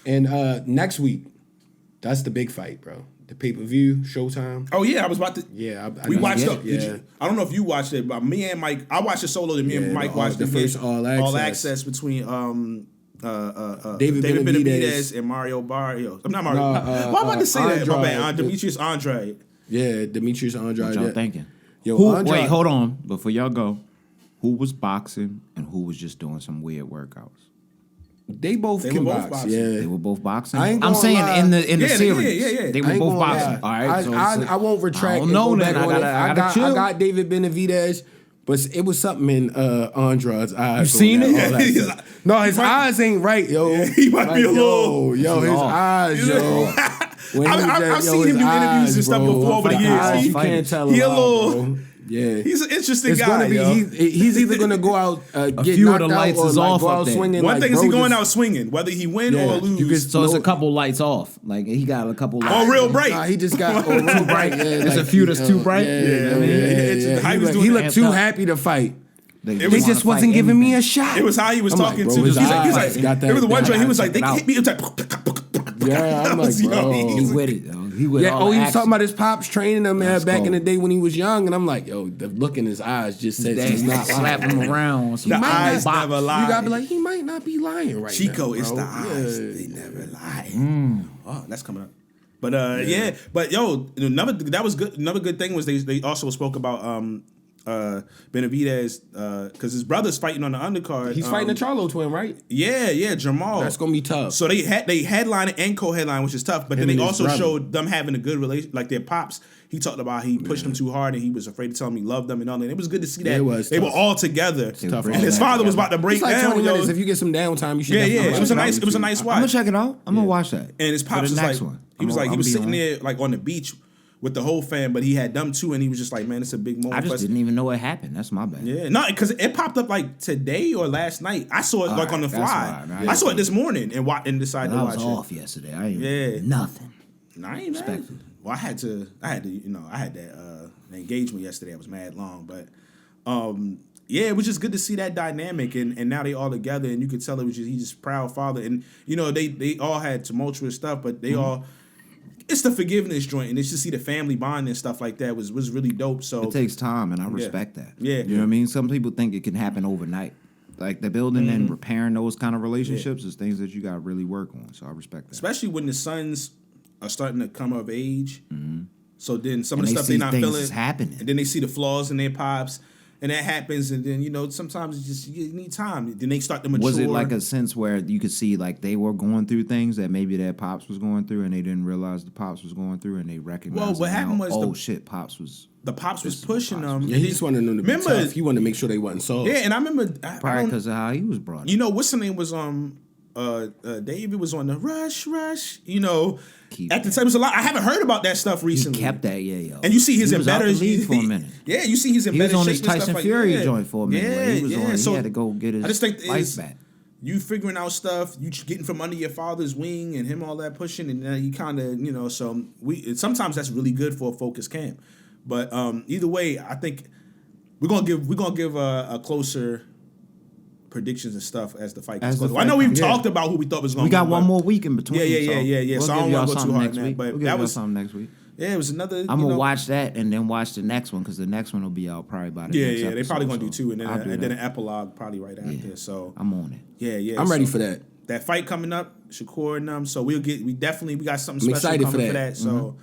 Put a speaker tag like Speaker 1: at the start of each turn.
Speaker 1: And next week, that's the big fight, bro. The pay-per-view, Showtime.
Speaker 2: Oh, yeah, I was about to...
Speaker 1: Yeah.
Speaker 2: We watched it. Yeah. I don't know if you watched it, but me and Mike... I watched it solo, and me and Mike watched
Speaker 1: the first All
Speaker 2: Access between
Speaker 1: David
Speaker 2: Benavidez and Mario Barrio. I'm not Mario. Why am I about to say
Speaker 1: Andrade,
Speaker 2: that? My bad. Demetrius Andrade.
Speaker 1: Yeah, Demetrius Andrade.
Speaker 3: What y'all thinking?
Speaker 1: Andrade,
Speaker 3: wait, hold on. Before y'all go, who was boxing and who was just doing some weird workouts?
Speaker 1: They both can box. Yeah,
Speaker 3: they were both boxing.
Speaker 1: I'm saying
Speaker 3: lie. in the series,
Speaker 2: yeah.
Speaker 3: They were both boxing.
Speaker 1: All right, I won't retract.
Speaker 3: I
Speaker 1: got David Benavidez, but it was something in Andrade's eyes.
Speaker 3: You seen it?
Speaker 1: No, his eyes ain't right, yo.
Speaker 2: Yeah, he might be a little.
Speaker 1: Yo, his eyes, yo.
Speaker 2: I've seen him do interviews and stuff before over the years.
Speaker 1: You can't tell
Speaker 2: he
Speaker 1: a
Speaker 2: little.
Speaker 1: bro. Yeah,
Speaker 2: he's an interesting
Speaker 1: it's
Speaker 2: guy.
Speaker 1: He's either gonna go out get
Speaker 3: few
Speaker 1: knocked
Speaker 3: of the lights
Speaker 1: out or
Speaker 3: is
Speaker 1: like
Speaker 3: off
Speaker 1: go
Speaker 3: up
Speaker 1: out
Speaker 3: there.
Speaker 1: swinging.
Speaker 2: One
Speaker 1: like,
Speaker 2: thing is
Speaker 1: bro
Speaker 2: he going
Speaker 1: just,
Speaker 2: out swinging, whether he win or lose.
Speaker 3: So it's a couple lights off. Like he got a couple. Lights.
Speaker 2: Oh, real bright.
Speaker 1: Nah, he just got too bright. Yeah,
Speaker 3: There's a few that's too bright.
Speaker 1: He looked too happy to fight. They just wasn't giving me a shot.
Speaker 2: It was how he was talking to. He's like, there was one joint. He was like, they hit me. It was like,
Speaker 1: yeah, I'm like, bro.
Speaker 3: He with it, though. He was
Speaker 1: talking about his pops training him back in the day when he was young, and I'm like, yo, the look in his eyes just says he's not
Speaker 3: slapping him around.
Speaker 2: The eyes never lie.
Speaker 1: You gotta be like, he might not be lying right
Speaker 2: Chico,
Speaker 1: now.
Speaker 2: It's the eyes. They never lie. Oh, that's coming up. But but yo, that was good. Another good thing was they also spoke about Benavidez because his brother's fighting on the undercard.
Speaker 1: He's fighting the Charlo twin, right?
Speaker 2: Yeah, Jamal.
Speaker 1: That's gonna be tough.
Speaker 2: So they headline and co-headline, which is tough. But then they also showed them having a good relation, like their pops. He talked about he pushed them too hard and he was afraid to tell them he loved them and all that. And it was good to see that they were all together. And his father was about to break down.
Speaker 1: 20 minutes. If you get some downtime, you should.
Speaker 2: Yeah. It was a nice watch.
Speaker 3: I'm gonna check it out. I'm gonna watch that.
Speaker 2: And his pops was like, he was sitting there like on the beach with the whole fam, but he had them too, and he was just like, man, it's a big moment.
Speaker 3: I just didn't even know it happened. That's my bad.
Speaker 2: Yeah, no, because it popped up like today or last night. I saw it like on the fly. I saw it this morning and decided to watch it.
Speaker 3: I was off yesterday. I ain't nothing.
Speaker 2: No, I ain't mad. Well, I had to, I had that engagement yesterday. I was mad long, but yeah, it was just good to see that dynamic, and now they all together, and you could tell it was just he's just proud father, and they all had tumultuous stuff, but they all. It's the forgiveness joint, and it's to see the family bond and stuff like that was really dope. So
Speaker 3: it takes time, and I respect that.
Speaker 2: Yeah,
Speaker 3: you know what I mean. Some people think it can happen overnight, like the building and repairing those kind of relationships is things that you got to really work on. So I respect that,
Speaker 2: especially when the sons are starting to come of age. So then some of the stuff they're not feeling
Speaker 3: is happening,
Speaker 2: and then they see the flaws in their pops. And that happens, and then sometimes you need time. Then they start to mature.
Speaker 3: Was it like a sense where you could see like they were going through things that maybe their pops was going through, and they didn't realize the pops was going through, and they recognized?
Speaker 2: Well, what happened was
Speaker 3: pops was
Speaker 2: pushing them.
Speaker 1: Yeah, he just wanted them to be tough. He wanted to make sure they wasn't soft.
Speaker 2: Yeah, and I remember
Speaker 3: probably because of how he was brought up.
Speaker 2: You know, what's the name was David was on the rush. At the time, it was a lot. I haven't heard about that stuff recently.
Speaker 3: He kept that, yo.
Speaker 2: And you see his embedded
Speaker 3: for a minute.
Speaker 2: Yeah, you see his embedded.
Speaker 3: He was on his Tyson Fury joint for a minute. He had to go get his.
Speaker 2: I just think
Speaker 3: life back.
Speaker 2: You figuring out stuff, you getting from under your father's wing, and him all that pushing, and then you kind of So sometimes that's really good for a focused camp. But either way, I think we're gonna give a closer predictions and stuff as the fight goes. I know we've talked about who we thought was going to
Speaker 3: win. We got one more week in between.
Speaker 2: Yeah. So I don't want to go too hard on that. But that was
Speaker 3: something next week.
Speaker 2: Yeah, it was another.
Speaker 3: I'm going to watch that and then watch the next one because the next one will be out probably by the next episode.
Speaker 2: They're probably going to do two and then an epilogue probably right after. So
Speaker 3: I'm on it.
Speaker 2: Yeah.
Speaker 1: I'm ready for that.
Speaker 2: That fight coming up, Shakur and them. So we got something special coming for that. So